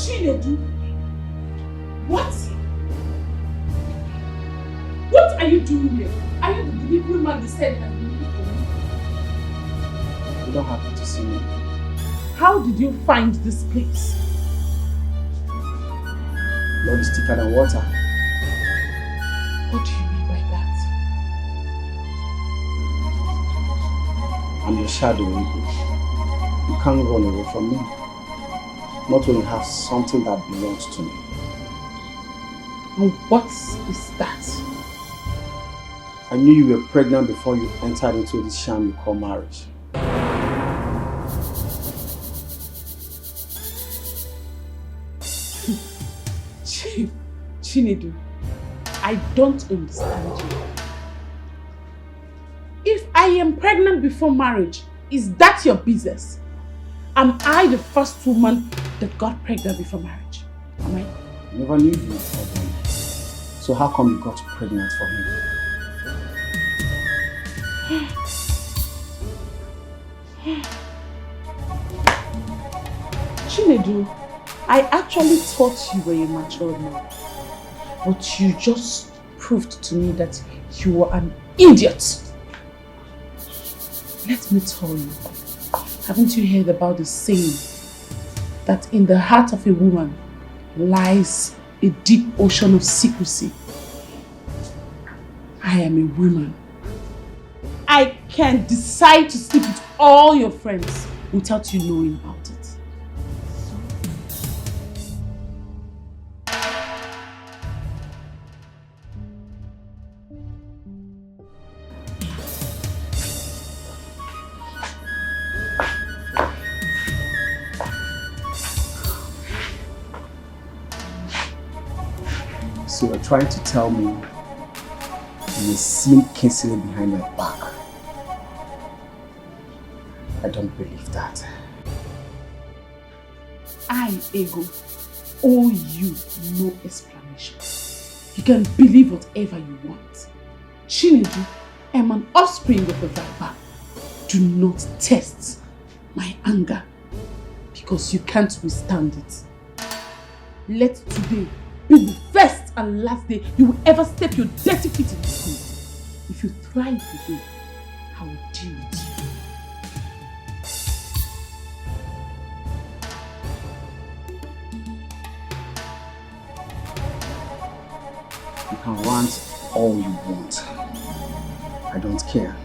Chinedu? What? What are you doing here? Are you the delivery man they said that you need for me? You don't have to see me. How did you find this place? Blood is thicker than water. What do you mean by that? I'm your shadow, Igbo. You can't run away from me. Not when you have something that belongs to me. And what is that? I knew you were pregnant before you entered into this sham you call marriage. Chinedu, I don't understand you. If I am pregnant before marriage, is that your business? Am I the first woman that got pregnant before marriage? Am I? I never knew you were pregnant. So how come you got pregnant for him? Chinedu, I actually thought you were a mature man. But you just proved to me that you were an idiot. Let me tell you, haven't you heard about the saying that in the heart of a woman lies a deep ocean of secrecy? I am a woman. I can decide to sleep with all your friends without you knowing about it. So you're trying to tell me you seen Kingsley behind my back? I don't believe that. I, Ego, owe you no explanation. You can believe whatever you want. Chinedu, I am an offspring of the viper. Do not test my anger because you can't withstand it. Let today be the first and last day you will ever step your dirty feet in this room. If you thrive again, I will deal with you. You can rant all you want. I don't care.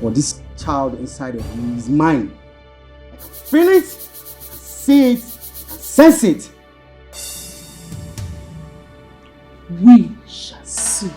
But this child inside of you is mine. I can feel it, I can see it, I can sense it. We shall see.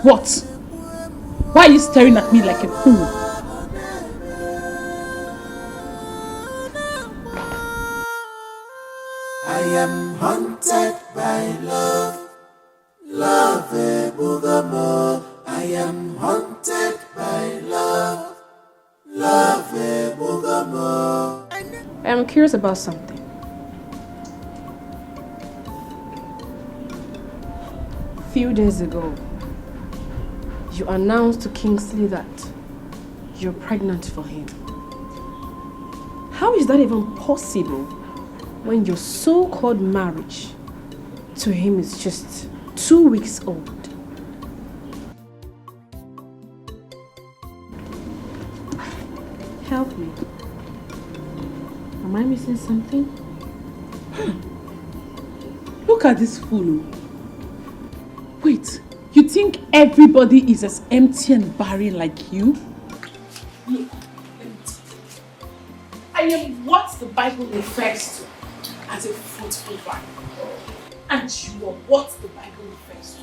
What? Why are you staring at me like a fool? I am haunted by love, love Bugamo. I am haunted by love, love Bugamo. I'm curious about something. A few days ago, you announced to Kingsley that you're pregnant for him. How is that even possible when your so-called marriage to him is just 2 weeks old? Help me. Am I missing something? Look Look at this fool. Wait, you think everybody is as empty and barren like you? Look, let me tell you. I am what the Bible refers to as a fruitful vine. And you are what the Bible refers to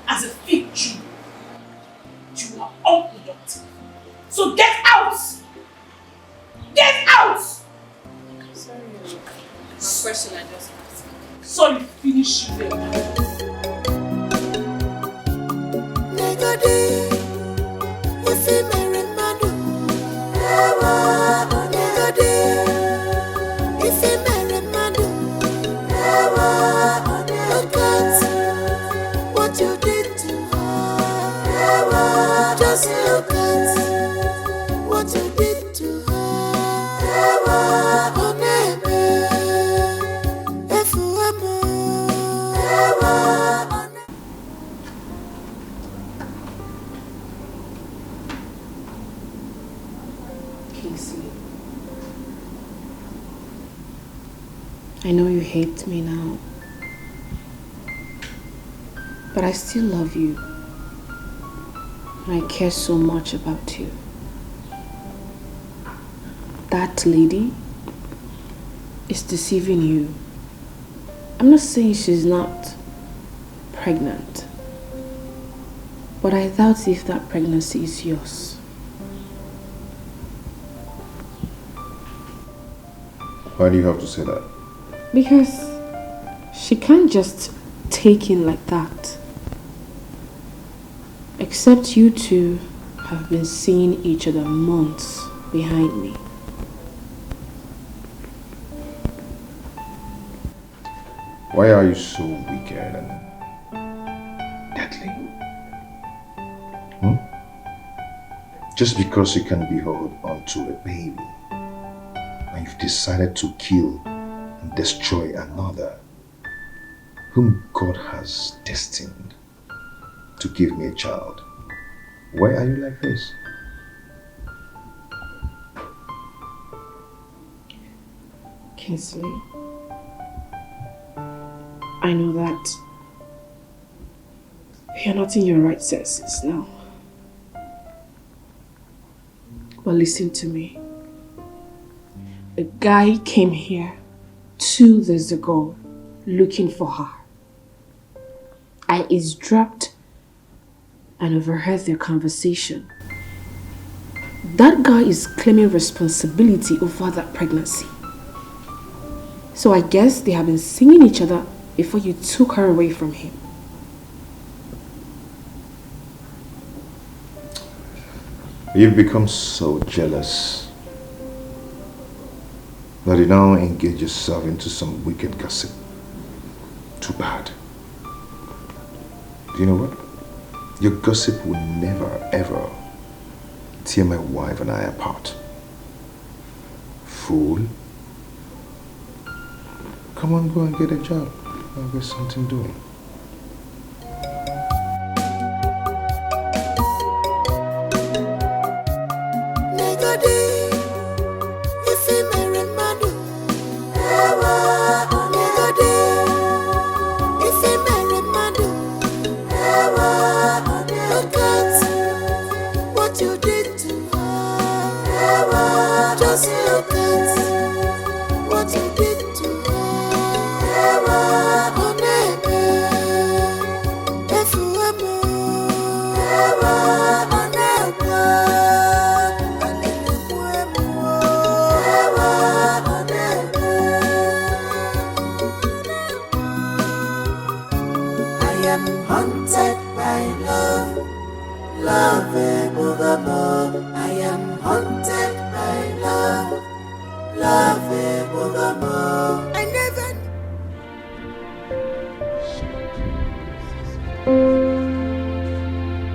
as a fig tree. You are unproductive. So get out! Get out! Sorry, my question I just asked. Sorry, finish you there. What you did to her. Just look at what you did to her. Kingsley, I know you hate me now, but I still love you. And I care so much about you. That lady is deceiving you. I'm not saying she's not pregnant, but I doubt if that pregnancy is yours. Why do you have to say that? Because she can't just take in like that. Except you two have been seeing each other months behind me. Why are you so wicked and deadly? Just because you can behold onto a baby and you've decided to kill and destroy another whom God has destined to give me a child. Why are you like this? Kingsley, I know that you're not in your right senses now. But listen to me. A guy came here 2 days ago looking for her. I eavesdropped and overheard their conversation. That guy is claiming responsibility over that pregnancy. So I guess they have been seeing each other before you took her away from him. You've become so jealous that you now engage yourself into some wicked gossip. Too bad. Do you know what? Your gossip will never ever tear my wife and I apart. Fool. Come on, go and get a job. I'll get something doing.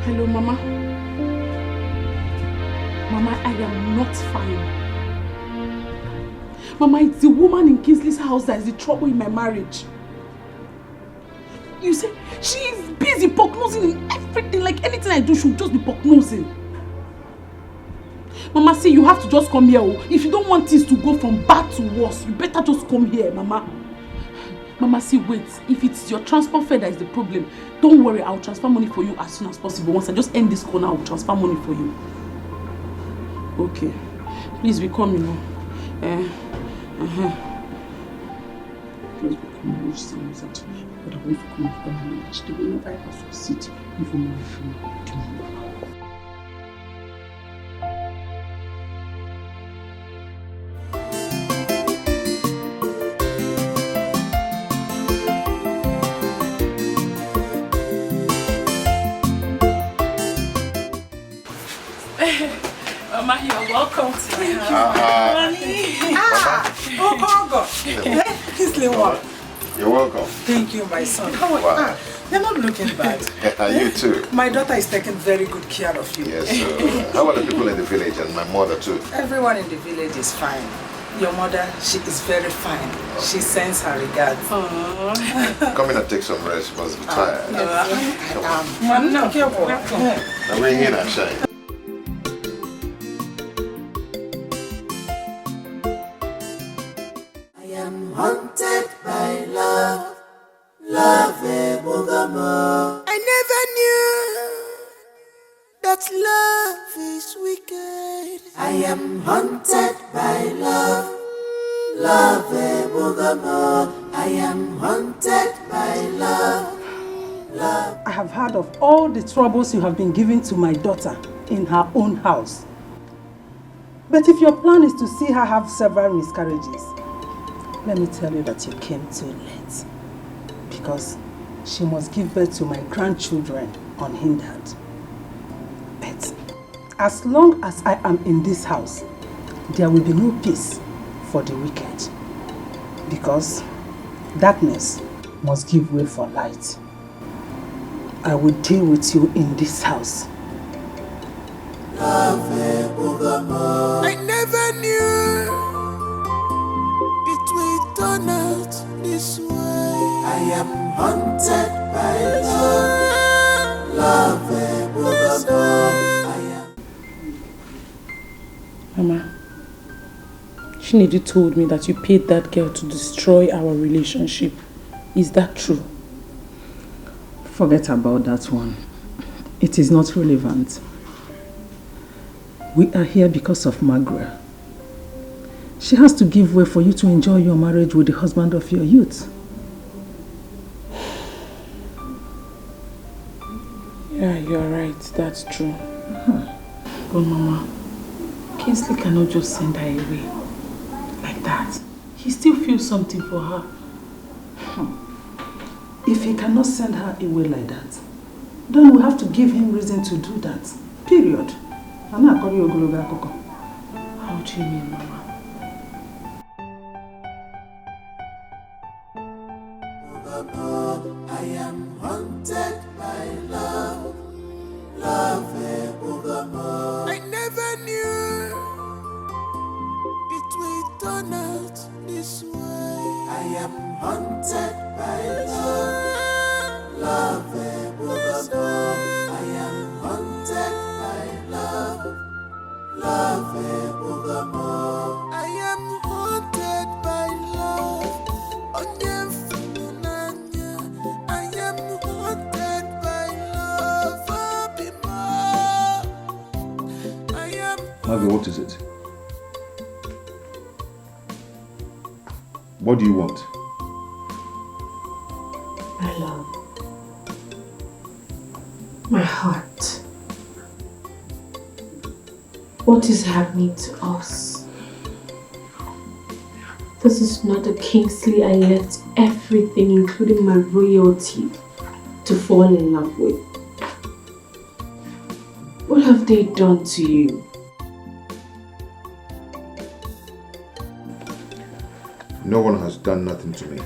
Hello, Mama. Mama, I am not fine. Mama, it's the woman in Kingsley's house that is the trouble in my marriage. You say she is busy prognosing in everything. Like anything I do, she'll just be prognosing. Mama, say you have to just come here. If you don't want things to go from bad to worse, you better just come here, Mama. Mama, see, wait. If it's your transport fare that is the problem, don't worry. I'll transfer money for you as soon as possible. Once I just end this call now, I'll transfer money for you. Okay. Please be coming. Please be coming. Someone's at but I want to come after marriage. They will never ever succeed if I'm not from Mama, you're welcome to my house. Oh God. Please, Lewa. You're welcome. Thank you, my son. How are you? They're not looking bad. You too. My daughter is taking very good care of you. Yes, how are the people in the village and my mother too? Everyone in the village is fine. Your mother, she is very fine. She sends her regards. Come in and take some rest. You must be tired. No, careful. Now we're here and shine. Haunted by love, love Bugamo. I never knew that love is wicked. I am haunted by love, love Bugamo. I am haunted by love, love. I have heard of all the troubles you have been giving to my daughter in her own house. But if your plan is to see her have several miscarriages, let me tell you that you came too late, because she must give birth to my grandchildren unhindered. But as long as I am in this house, there will be no peace for the wicked, because darkness must give way for light. I will deal with you in this house. I never knew it will turn out this way. I am haunted by love, love I am. Mama, Chinedu told me that you paid that girl to destroy our relationship. Is that true? Forget about that one. It is not relevant. We are here because of Margaret. She has to give way for you to enjoy your marriage with the husband of your youth. Yeah, you're right. That's true. But Mama, Kingsley cannot just send her away like that. He still feels something for her. If he cannot send her away like that, then we have to give him reason to do that. Period. How do you mean, Mama? I am haunted by love, love I never knew it will turn out this way. I am haunted by love, love I am haunted by love, love I am haunted by love. I am haunted by love. I am. Harvey, what is it? What do you want? My love. My heart. What is happening to us? This is not the Kingsley I left everything, including my royalty, to fall in love with. What have they done to you? No one has done nothing to me.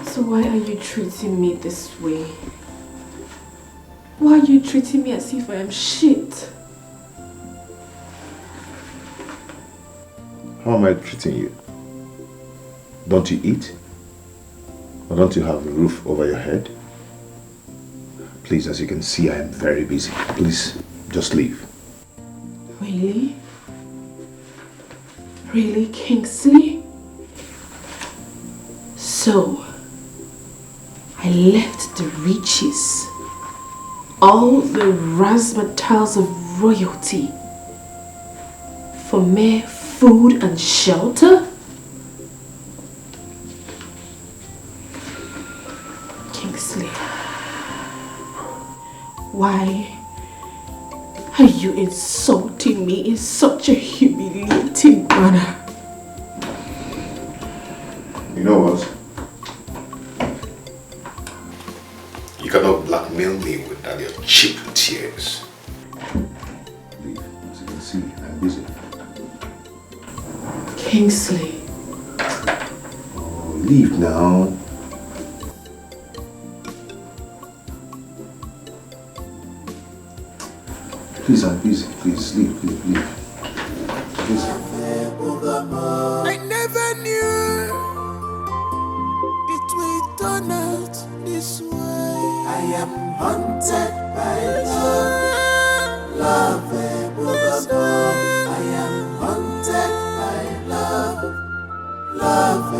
So why are you treating me this way? Why are you treating me as if I am shit? How am I treating you? Don't you eat? Or don't you have a roof over your head? Please, as you can see, I am very busy. Please, just leave. Really? Really, Kingsley? So, I left the riches, all the razzmatazz of royalty, for mere food and shelter? Kingsley, why are you insulting me in such a humiliating manner? You know what? You cannot blackmail me with that your cheap tears. Leave. As you can see, I'm busy. Kingsley. Oh, leave now. Please, I'm busy. Please, leave, leave. Please. I never knew it will turn out this way. I am haunted by love, love, I am haunted by love, love,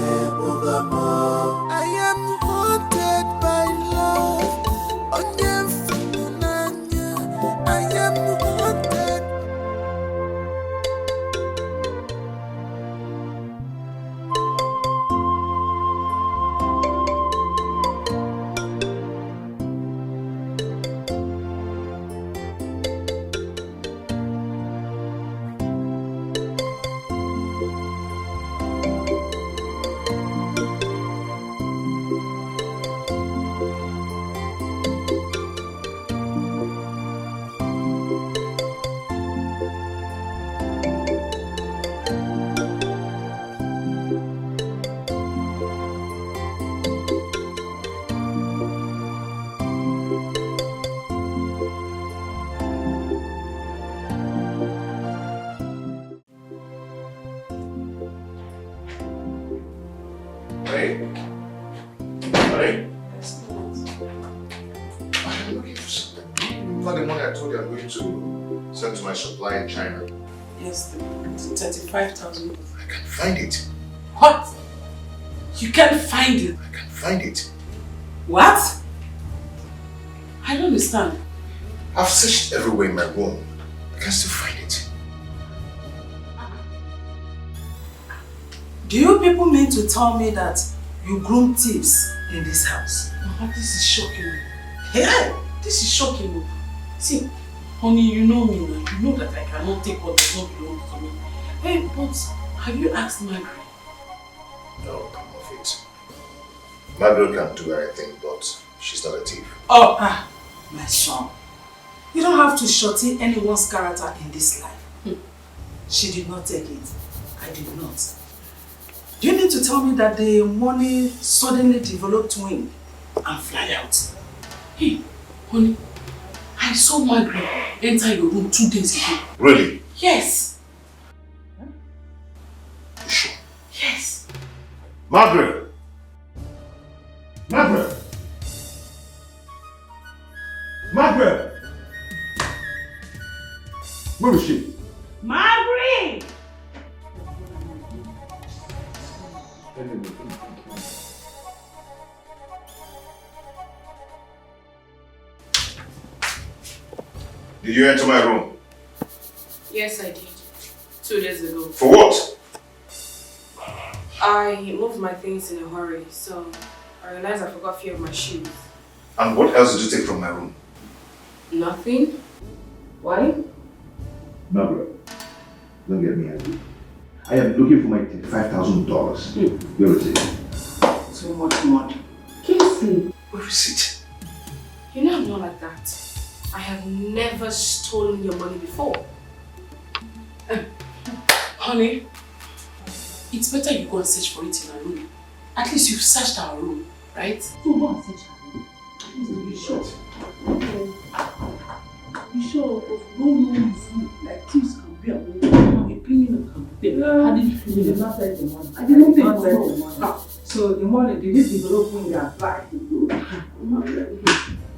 I am haunted by love. I am haunted. Hey. Hey. I'm looking for something. For the money I told you I'm going to send to my supplier in China. Yes, the 35,000. I can't find it. What? You can't find it? I can't find it. What? I don't understand. I've searched everywhere in my room. I can still find it. Do you people mean to tell me that you groom thieves in this house? Mama, this is shocking me. Hey! This is shocking me. See, honey, you know me now. You know that I cannot take what does not belong to me. Hey, but have you asked Margaret? No, come off it. Margaret can do anything, but she's not a thief. Oh, my son. You don't have to shorty anyone's character in this life. She did not take it. I did not. Do you need to tell me that the money suddenly developed wing and fly out? Hey, honey, I saw Margaret enter your room 2 days ago. Really? Yes. You sure? Yes. Margaret! Margaret! Margaret! Where is she? Margaret! Did you enter my room? Yes, I did. 2 days ago. For what? I moved my things in a hurry, so I realized I forgot a few of my shoes. And what else did you take from my room? Nothing? Why? Margaret, don't get me angry. I am looking for my $35,000. Where is it? Too much money. Kingsley. Where is it? You know I'm not like that. I have never stolen your money before. Honey, it's better you go and search for it in our room. At least you've searched our room, right? So go and search our room. At least to be sure. Be sure of no reason like things can be a criminal can be there. How did you feel? You did not take the money. I did not take the money. money. So the money, did it develop when you applied?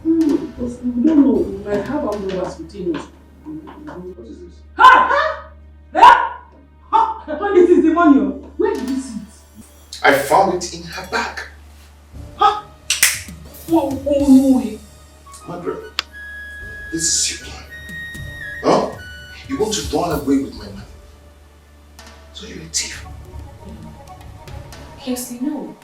Because we don't know, we might have our numbers within us. What is this? Ha! Ha! Ha! This is the money. Where did you see it? I found it in her bag. Huh? Oh, no. Margaret, this is your plan. Huh? You want to run away with my money. So you're a thief. Kingsley, no.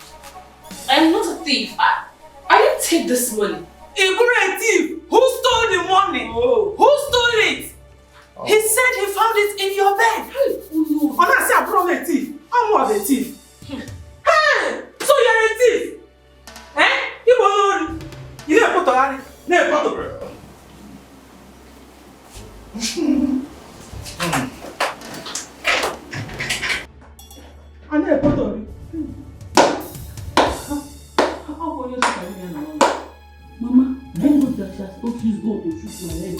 I am not a thief. I didn't take this money. You're a thief! Who stole the money? Oh. Who stole it? Oh. He said he found it in your bag. Oh, no. And I said, I'm a thief. I'm more of a thief. Hey! So you're a thief? Eh? You didn't put on it. No, put on it. I never put on it. Mama, I know that she has thought she's going to shoot my leg.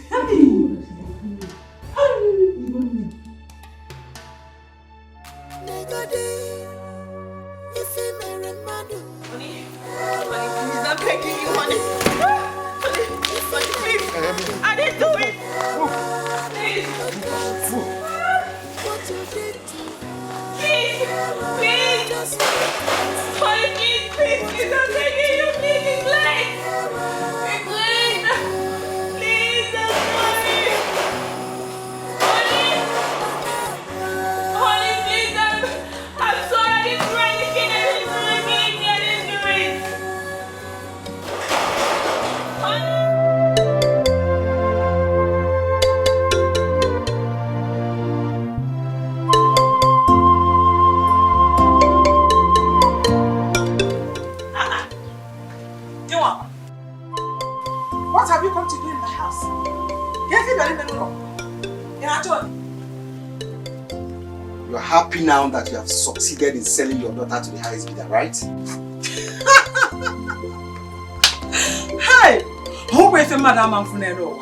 How do you know that she's going to do it? How do you know? Honey, please, I'm begging you, honey. Honey, please. I didn't do it. Please. Please. Honey, please, I'm begging you, please, please. Please, I'm sorry. Honey, please, I'm sorry. I didn't do anything. I didn't do it. Honey. What have you come to do in my house? You're happy now that you have succeeded in selling your daughter to the highest bidder, right? Hey! Who were the Madam Amfunero?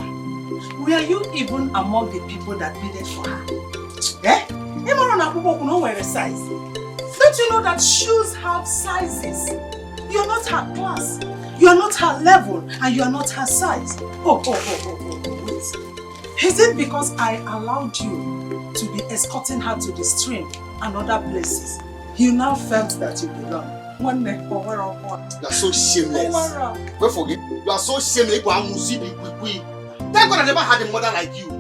Were you even among the people that bidded for her? Eh? Even on a people who know where a size. Don't you know that shoes have sizes? You're not her class. You're not her level, and you're not her size. Oh, wait. Is it because I allowed you to be escorting her to the stream and other places? You now felt that you belong. You are so shameless. Don't forget, you are so shameless. Thank God I never had a mother like you.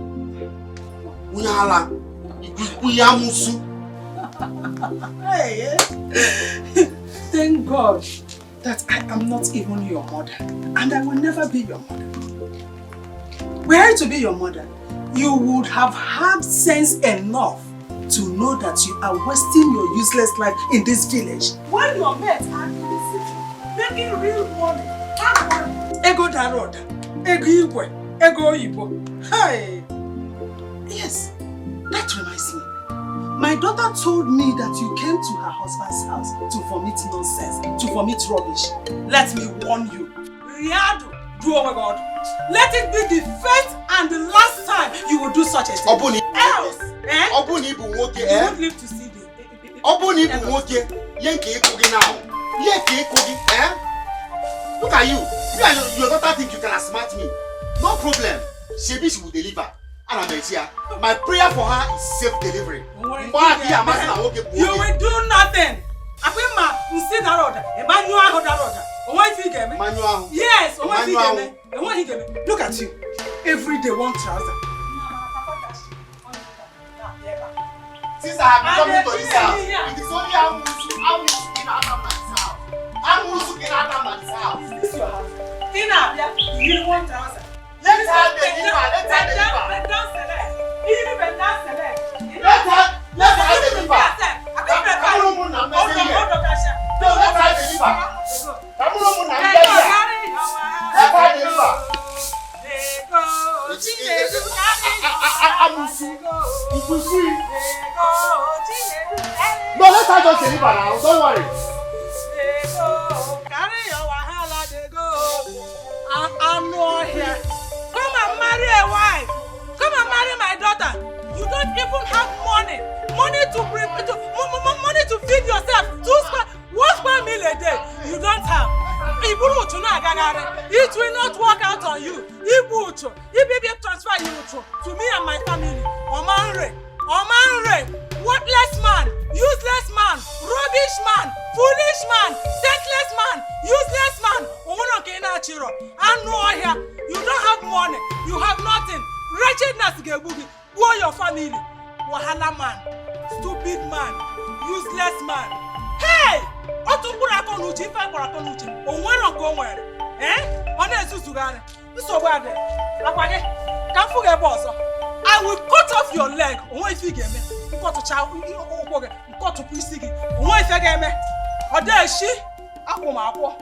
Hey, thank God that I am not even your mother, and I will never be your mother. Were I to be your mother, you would have had sense enough to know that you are wasting your useless life in this village. When your mates are in the city, making real money, hard money. Ego daroda, ego igwe, ego ibo. Hey! Yes, that reminds me. My daughter told me that you came to her husband's house to vomit nonsense, to vomit rubbish. Let me warn you. Riado, do over God. Let it be the first and the last time you will do such a thing. Else, you won't live to see this. Look at you. You and your daughter think you can smart me. No problem. Shebi she will deliver. And I'm here. My prayer for her is safe delivery. You will do nothing. Yes, look at you. Every day one trouser. Since I have been coming to this house, it is only how much in Adam's house. How much in Adam's house? Is this your house? You want trouser. Let her deliver. Let her deliver. Let her deliver. No, let her just deliver now. Don't worry. I'm not here. Come and marry a wife. Come and marry my daughter. You don't even have money. Money to feed yourself. 1 square meal a day. You don't have. It will not work out on you. If you transfer you to me and my family. Omanre, worthless man. man, stupid man, useless man. Hey! Otumbura konuchi, ife kwara konuchi. Onwero ko nwere. Ona ezuzugare. Nsogbu ade. Akwage. Ka mfuge bozo. I will cut off your leg. Onwe ife ga-eme. Nkotucha ukwo ge. Nkotupu isi gi. Onwe ife ga-eme. Odeshi akwụmakwọ.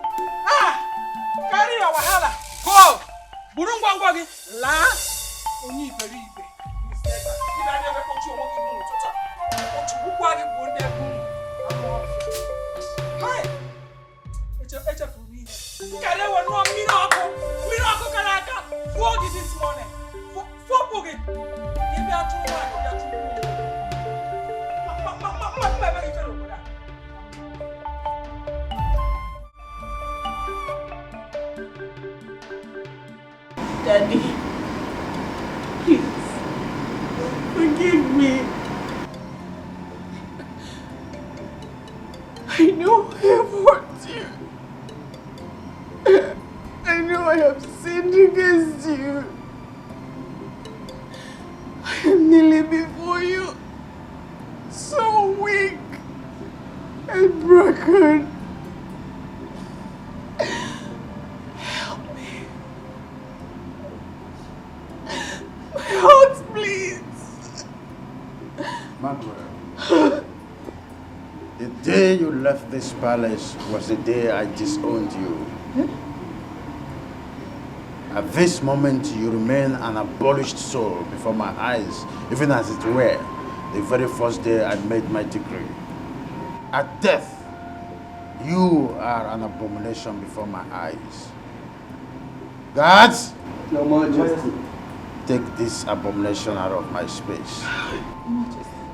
Carry your wahala. Go. Buru ngwangwa gi. La. Onye iberibe. Ị ga-ebe kochi onwe gi n'ụtụtụ. Otu bukwa gi bụ ndị ebu. Hi. Echefuru m ihe. Kale we no mmiri ọkụ kara aka. Fuo gi this morning. Fuo gi. Ebe atụ nwa ya tupu. Mama ebe ifere obodo a. Daddy, please, forgive me. I know I have hurt you. I know I have sinned against you. I am kneeling before you, so weak and broken. Help me. My heart bleeds. Margaret, the day you left this palace was the day I disowned you. At this moment, you remain an abolished soul before my eyes, even as it were the very first day I made my decree. At death, you are an abomination before my eyes. Guards! Your Majesty. Take this abomination out of my space.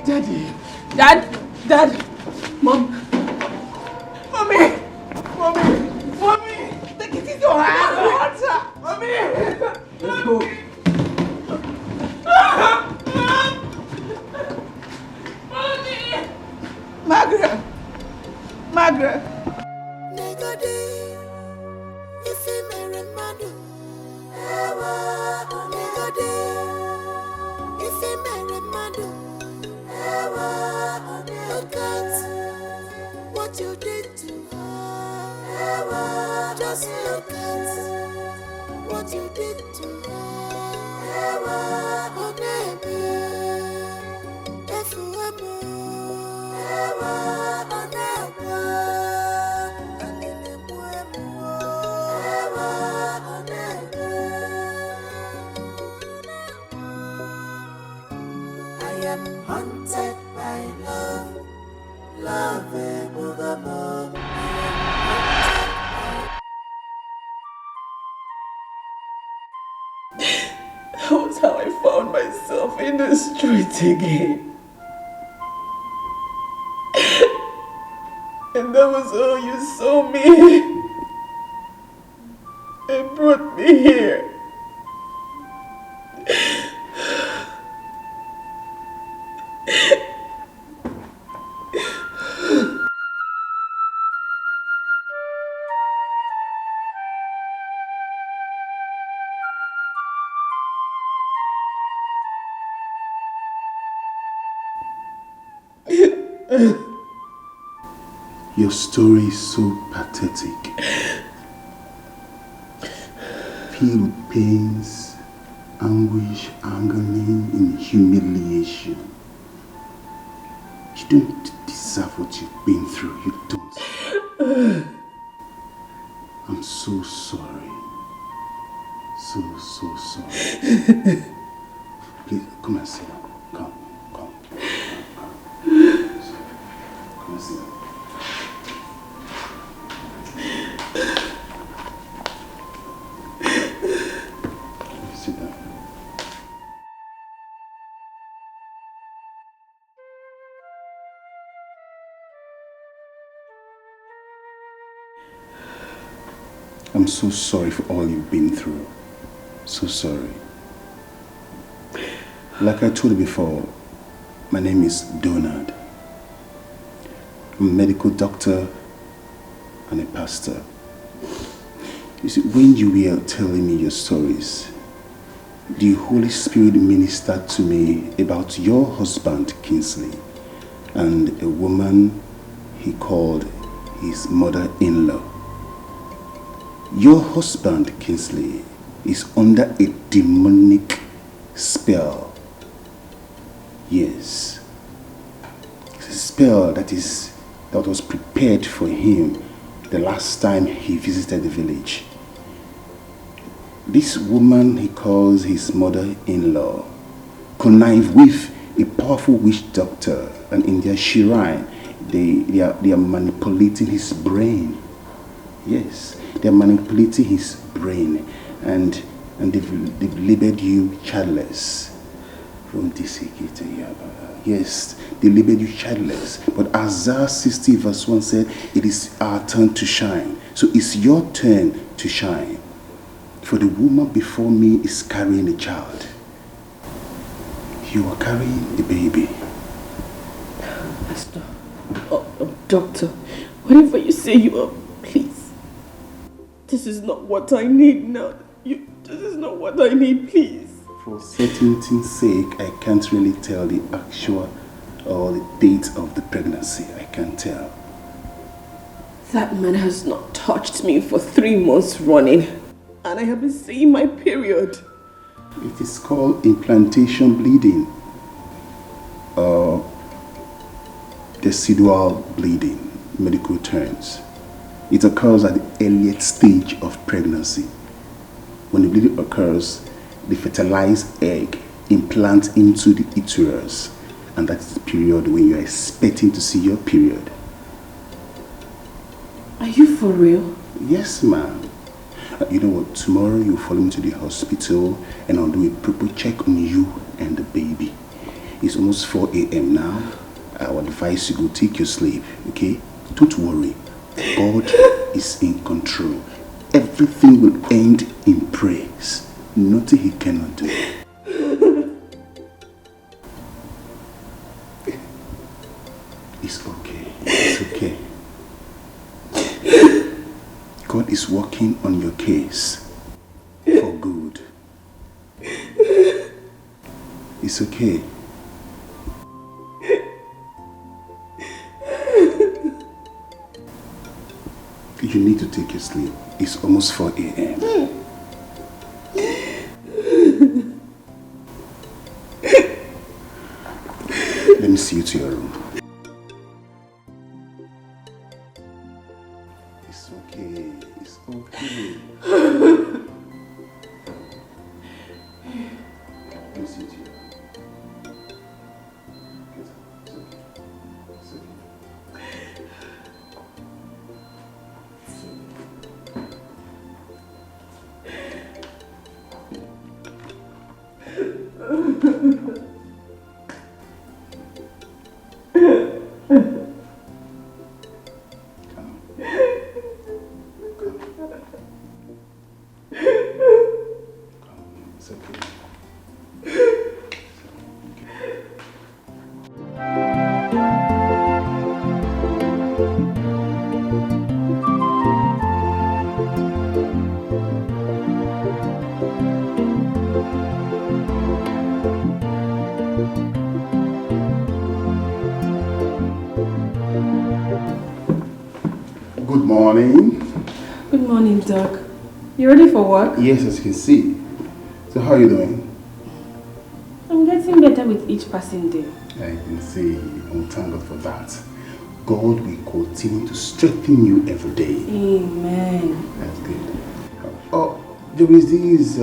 Daddy! Daddy! Mom! Mommy! Take it in your hand! Water! Mommy! Let's go. Mommy! Margaret! Look at what you did to her. Just look at what you did to her. Oh, baby, if you were more, oh, never. I am haunted by love, love evermore. That was how I found myself in the street again. And that was all you saw me. And brought me here. Your story is so pathetic. Filled with pains, anguish, agony, and humiliation. You don't deserve what you've been through. You don't. I'm so sorry. So sorry. Please, come and sit down. Come. Come and sit down. Sit down. I'm so sorry for all you've been through. So sorry. Like I told you before, my name is Donald. I'm a medical doctor and a pastor. You see, when you were telling me your stories, the Holy Spirit ministered to me about your husband, Kingsley, and a woman he called his mother-in-law. Your husband, Kingsley, is under a demonic spell. Yes. It's a spell that was prepared for him the last time he visited the village. This woman he calls his mother-in-law connive with a powerful witch doctor, and in their shrine they are manipulating his brain. Yes, they are manipulating his brain, and they've labeled you childless. Yes, they labeled you childless. But Isaiah 60 verse 1 said, it is our turn to shine. So it's your turn to shine. For the woman before me is carrying a child. You are carrying a baby. Pastor, doctor, whatever you say you are, please. This is not what I need now. This is not what I need, please. For certainty's sake, I can't really tell the actual or the date of the pregnancy. I can't tell. That man has not touched me for 3 months running, and I have been seeing my period. It is called implantation bleeding or decidual bleeding, medical terms. It occurs at the earliest stage of pregnancy. When the bleeding occurs, the fertilized egg implants into the uterus, and that is the period when you are expecting to see your period. Are you for real? Yes, ma'am. You know what? Tomorrow you follow me to the hospital and I'll do a proper check on you and the baby. It's almost 4 a.m. now. I would advise you go take your sleep, okay? Don't worry. God is in control. Everything will end in praise. Nothing he cannot do. It's okay. It's okay. God is working on your case for good. It's okay. You need to take your sleep. It's almost 4 a.m. Let me see you to your room. It's okay. It's okay. Let me see you to your room. Get up. It's okay. It's okay. Good morning. Good morning, Doc. You ready for work? Yes, as you can see. So how are you doing? I'm getting better with each passing day. I can see. Oh, thank God for that. God will continue to strengthen you every day. Amen. That's good. Oh, there is this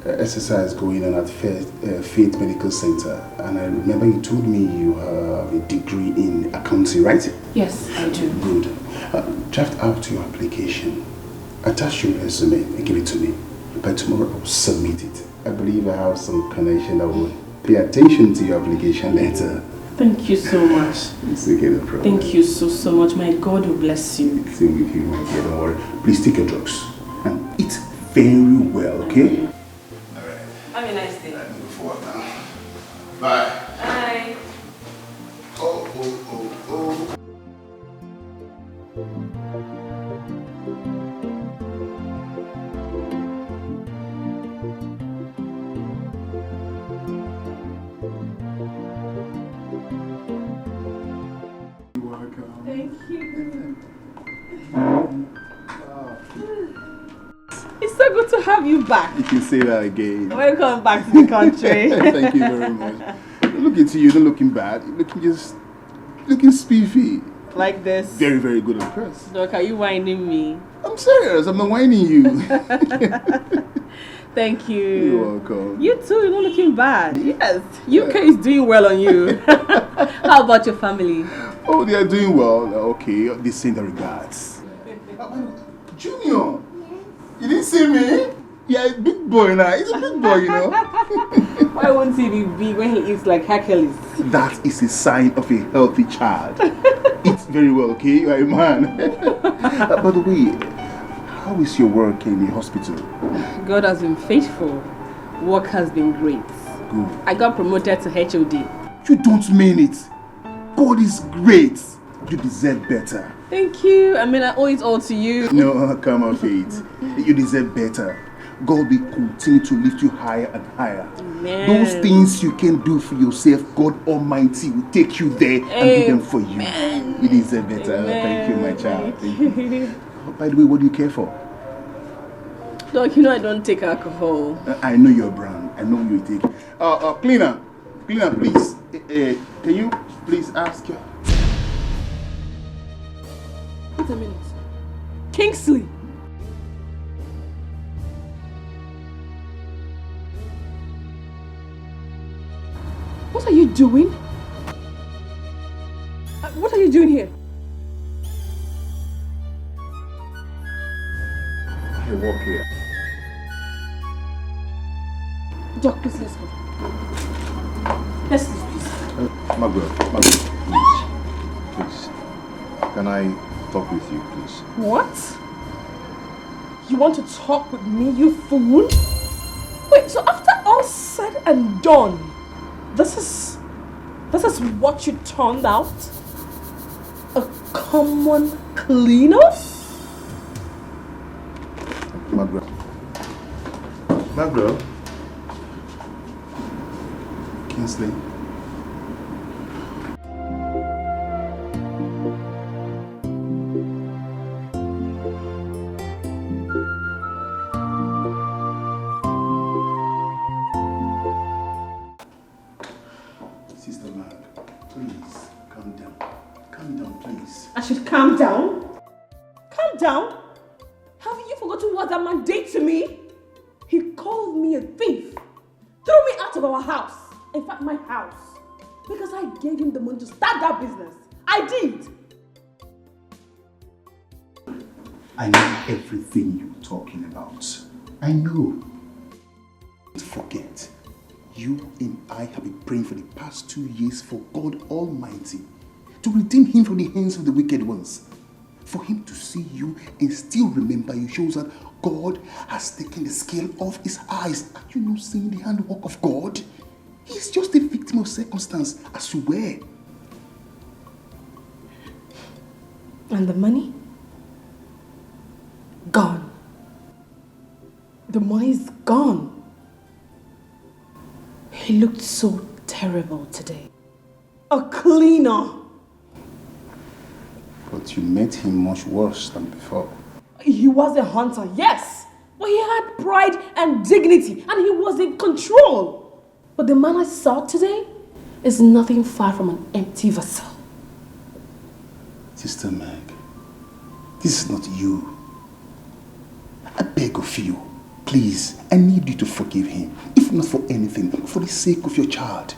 exercise going on at Faith Medical Center, and I remember you told me you have a degree in accounting, right? Yes, I do. Good. Draft out your application, attach your resume, and give it to me. By tomorrow, I'll submit it. I believe I have some connection that will pay attention to your application letter. Thank you so much. It's okay, no problem. Thank you so much. My God will bless you. Same with you, my dear. Don't worry. Please take your drugs and eat very well, okay? Alright. Have a nice day. I'm going forward now. Bye. Bye. Oh. Thank you. It's so good to have you back. You can say that again. Welcome back to the country. Thank you very much. Look at you, you're not looking bad. You're looking spiffy. Like this. Very, very good at first. Doc, are you whining me? I'm serious, I'm not whining you. Thank you. You're welcome. You too, you're not looking bad. Yes, UK is doing well on you. How about your family? Oh, they are doing well. Okay, they send the regards. Junior, you didn't see me? Yeah, a big boy now. He's a big boy, you know. Why won't he be big when he eats like Hercules? That is a sign of a healthy child. Eat very well, okay? You are a man. By the way, how is your work in the hospital? God has been faithful. Work has been great. Good. I got promoted to HOD. You don't mean it. God is great. You deserve better. Thank you. I mean, I owe it all to you. No, come on, Faith. You deserve better. God will continue to lift you higher and higher. Amen. Those things you can do for yourself, God Almighty will take you there and do them for you. You deserve better. Amen. Thank you, my child. Thank you. By the way, what do you care for? Doc, you know I don't take alcohol. I know your brand. I know you take. Cleaner, please. Can you please ask your... Wait a minute. Kingsley! What are you doing? What are you doing here? Hey, walk here. Doc, please, let's go. Let's leave, please. Margaret, please. Can I talk with you, please? What? You want to talk with me, you fool? Wait, so after all said and done, this is what you turned out? A common cleaner? Margaret. Kingsley. Sister Mag, please, calm down. Calm down, please. I should calm down? Calm down? Have you forgotten what that man did to me? He called me a thief, threw me out of our house, in fact my house, because I gave him the money to start that business. I did. I know everything you're talking about. I know. Don't forget, you and I have been praying for the past 2 years for God Almighty to redeem him from the hands of the wicked ones. For him to see you and still remember you shows that God has taken the scale off his eyes. Are you not seeing the handwork of God? He's just a victim of circumstance, as you were. And the money? Gone. The money's gone. He looked so terrible today. A cleaner. But you met him much worse than before. He was a hunter, yes. But he had pride and dignity, and he was in control. But the man I saw today is nothing far from an empty vessel. Sister Meg, this is not you. I beg of you, please, I need you to forgive him. If not for anything, for the sake of your child.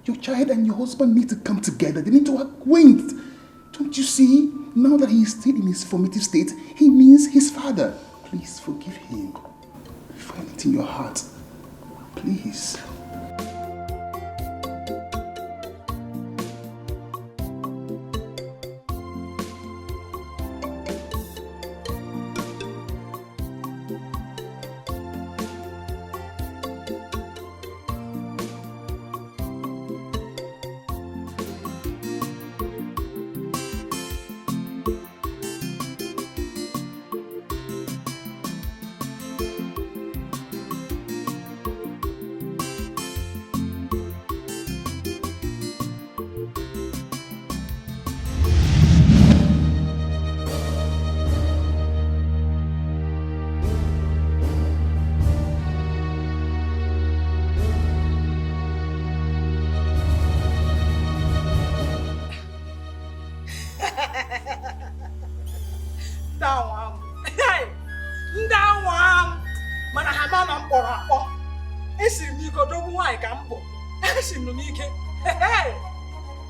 Your child and your husband need to come together. They need to acquaint. Don't you see? Now that he is still in his formative state, he means his father. Please forgive him. Find it in your heart. Please.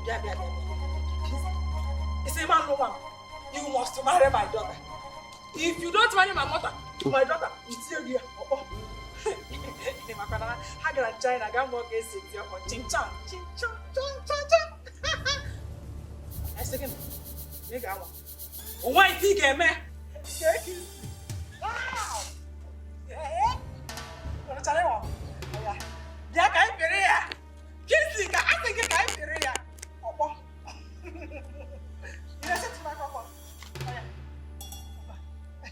Yeah. It's a man, woman. You must marry my daughter. If you don't marry my daughter, it's still here. I got China, I got more cases here for ching chong. I second. You got one. Why think a man? Wow! Yeah? What a channel. Yeah, I'm very. Kissing, I think I'm very. You know, sit to my papa.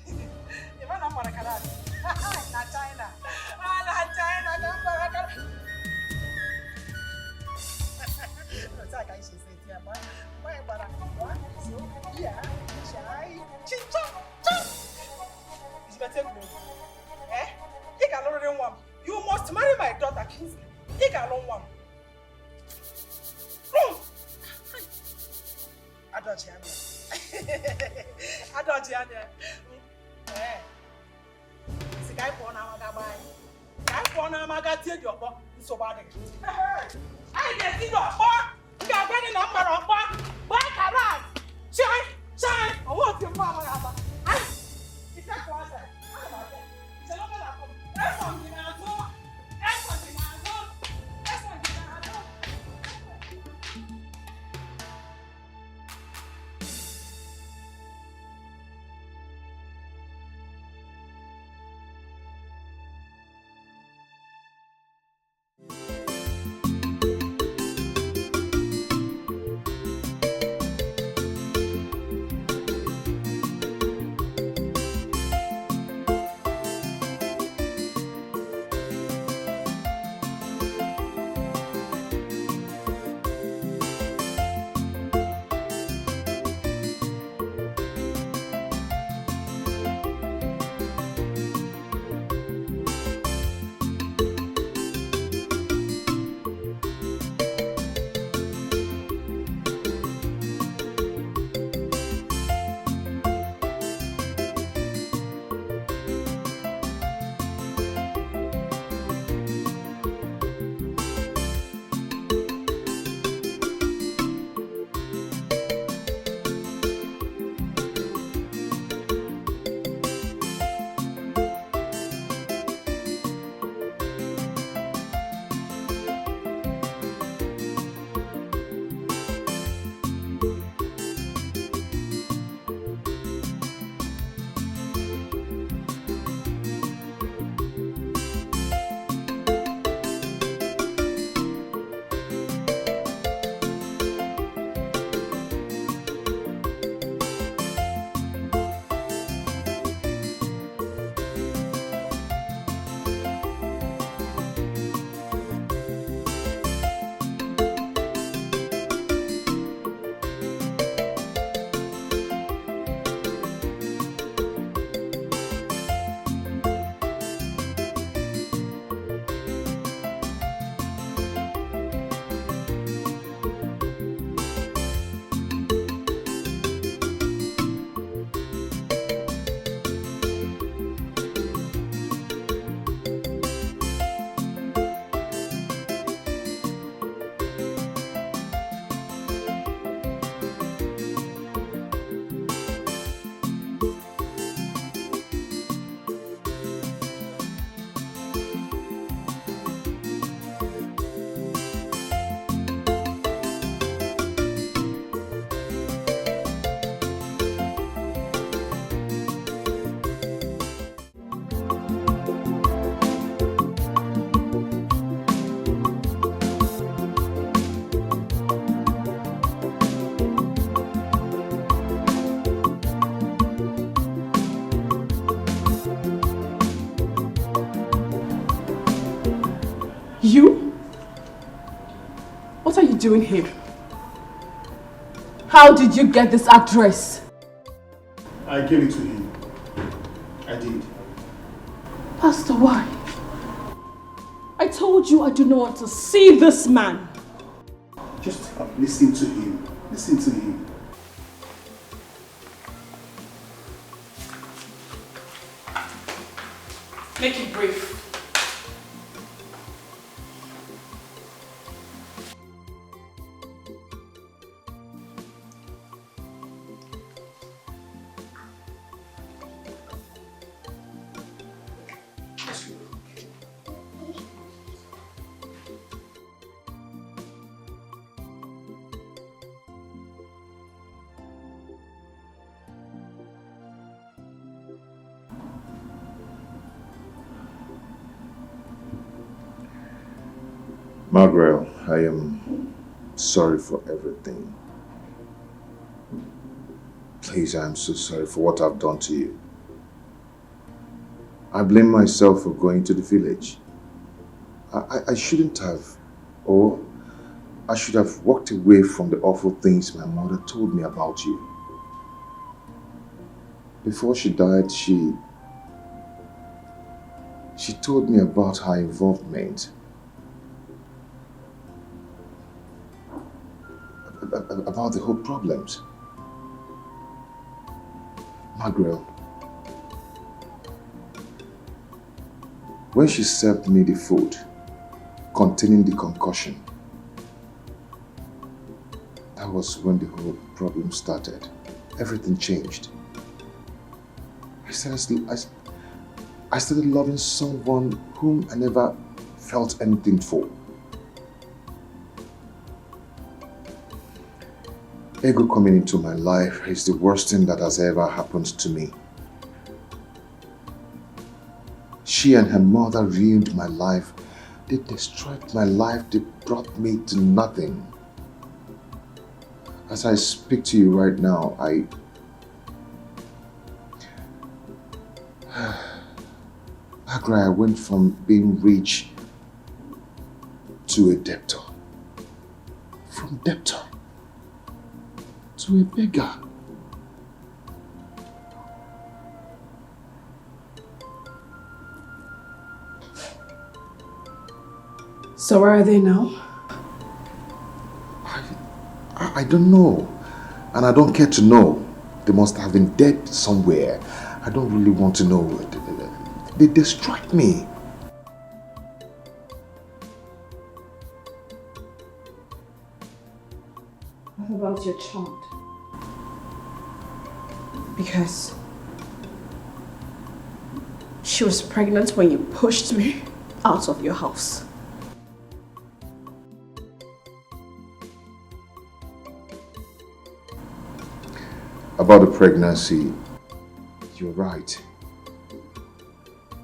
You want to make a not China. Not China. Don't worry. It's like I should say, yeah, boy, but what? So, yeah, shy. Ching-chong. It's better to eh? You can already one. You must marry my daughter, Kingsley. You can alone one. I don't hear me. I don't hear me. Eh. It's a guy for now. Guy for now. I got to your book. It's so bad. I get to your book. You are getting number of book. Why can't Shine. I want your mama. It's not closet. It's a lot of them. That's something I do. That's something I do. That's something I do. You? What are you doing here? How did you get this address? I gave it to him. I did. Pastor, why? I told you I do not want to see this man. Just listen to him. Listen to him. Make it brief. Margaret, I am sorry for everything. Please, I am so sorry for what I've done to you. I blame myself for going to the village. I shouldn't have, or I should have walked away from the awful things my mother told me about you. Before she died, she told me about her involvement. About the whole problems. Margaret, when she served me the food containing the concussion, that was when the whole problem started. Everything changed. I started loving someone whom I never felt anything for. Ego coming into my life is the worst thing that has ever happened to me. She and her mother ruined my life. They destroyed my life. They brought me to nothing. As I speak to you right now, I went from being rich to a debtor. From debtor to a beggar. So where are they now? I don't know. And I don't care to know. They must have been dead somewhere. I don't really want to know. They destroyed me. What about your child? Because she was pregnant when you pushed me out of your house. About the pregnancy, you're right.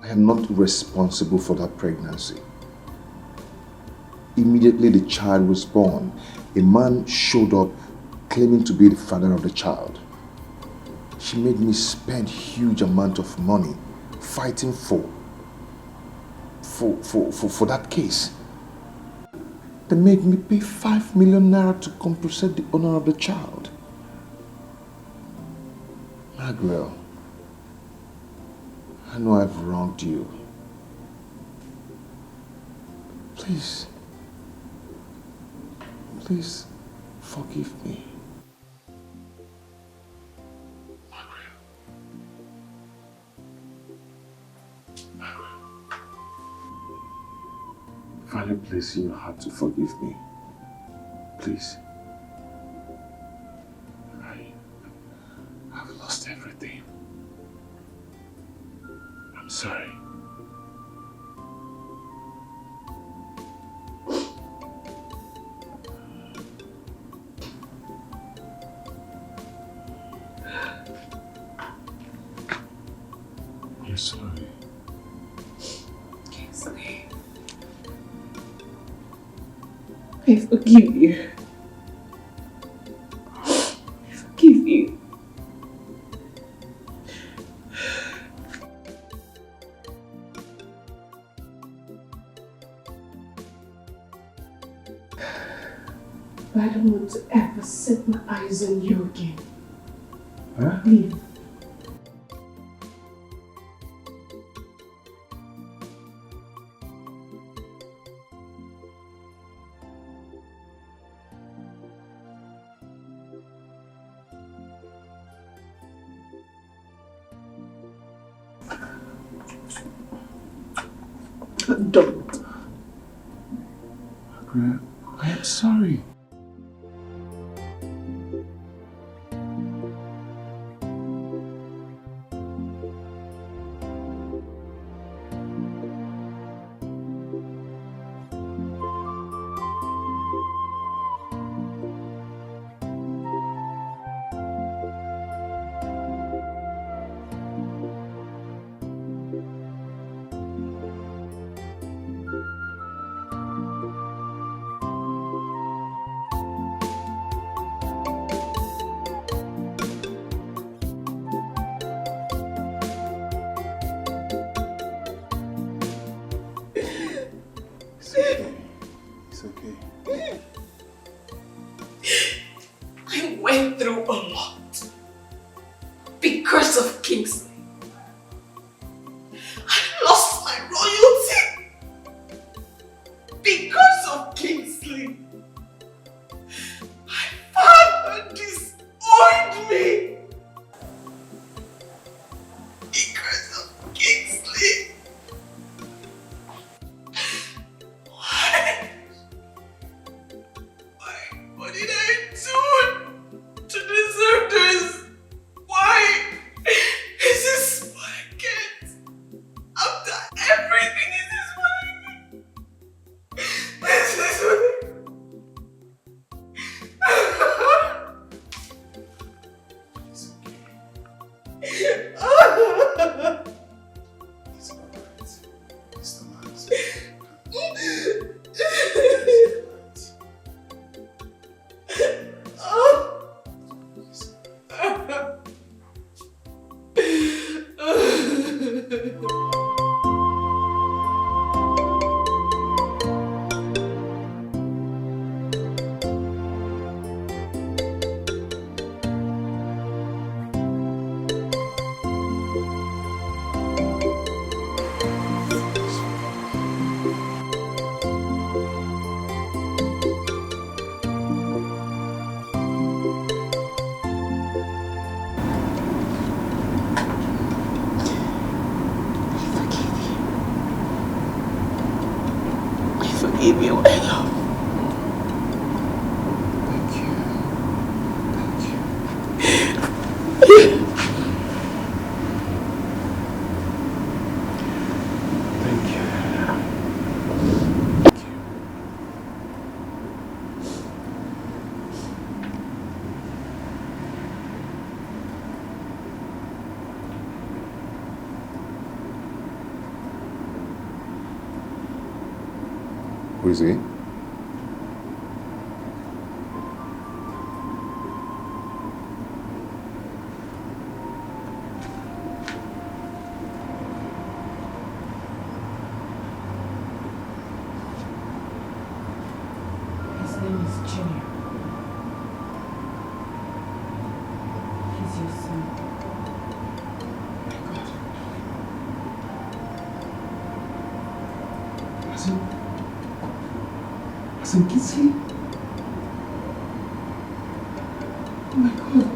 I am not responsible for that pregnancy. Immediately the child was born, a man showed up claiming to be the father of the child. She made me spend huge amount of money fighting for that case. They made me pay 5 million naira to compensate the owner of the child. Margaret, I know I've wronged you. Please forgive me. Find a place in your heart to forgive me. Please. I've lost everything. I'm sorry. I'm sorry. Kingsley, I forgive you. I forgive you. But I don't want to ever set my eyes on you again. Huh? Leave. Don't. Margaret, I am sorry. do to deserve this? Why is this what I get? After everything, is this what I get? This is what I get. Forgive you, I love. Thank you. Thank you. Who is he? His name is Junior. He's your son. My God. As in Kingsley? Oh my God.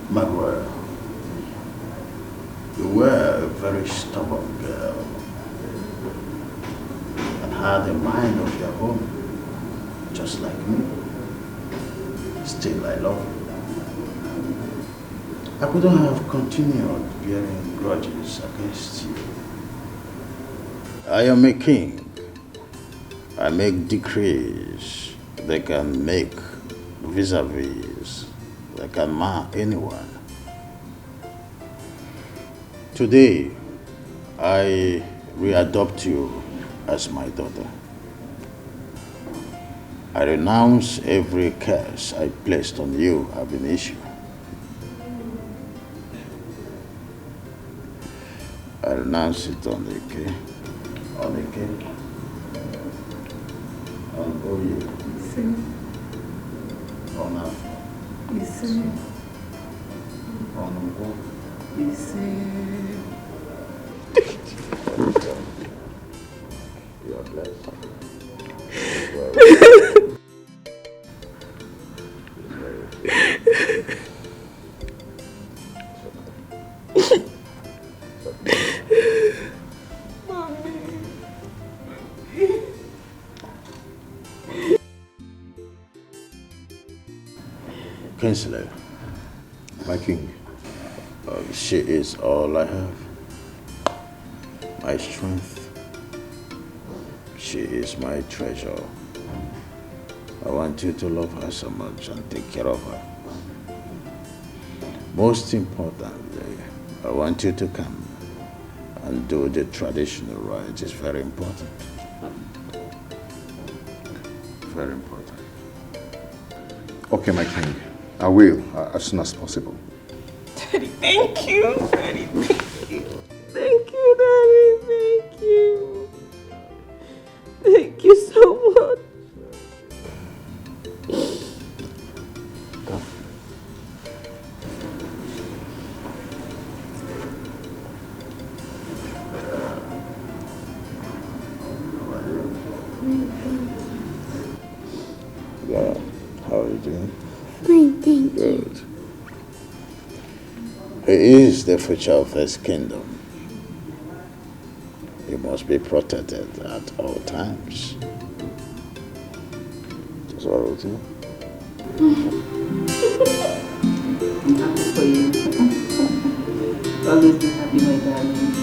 Maguire, you were a very stubborn girl and had a mind of your own, just like me. Still, I love you. I couldn't have continued bearing grudges against you. I am a king. I make decrees. They can make vis-a-vis. They can mar anyone. Today, I readopt you as my daughter. I renounce every curse I placed on you ab initio. I renounce it on the K, on Oye, on Afro, on Ngo. You are blessed. Kingsley, My king. she is all I have. My strength. She is my treasure. I want you to love her so much and take care of her. Most importantly, I want you to come and do the traditional rites. It's very important. Very important. Okay, my king. I will, as soon as possible. Daddy, thank you. Daddy, thank you. Thank you, Daddy. Thank you. Thank you so much. Good. He is the future of his kingdom. He must be protected at all times. That's what I will do. I'm happy for you. Always be happy, my darling.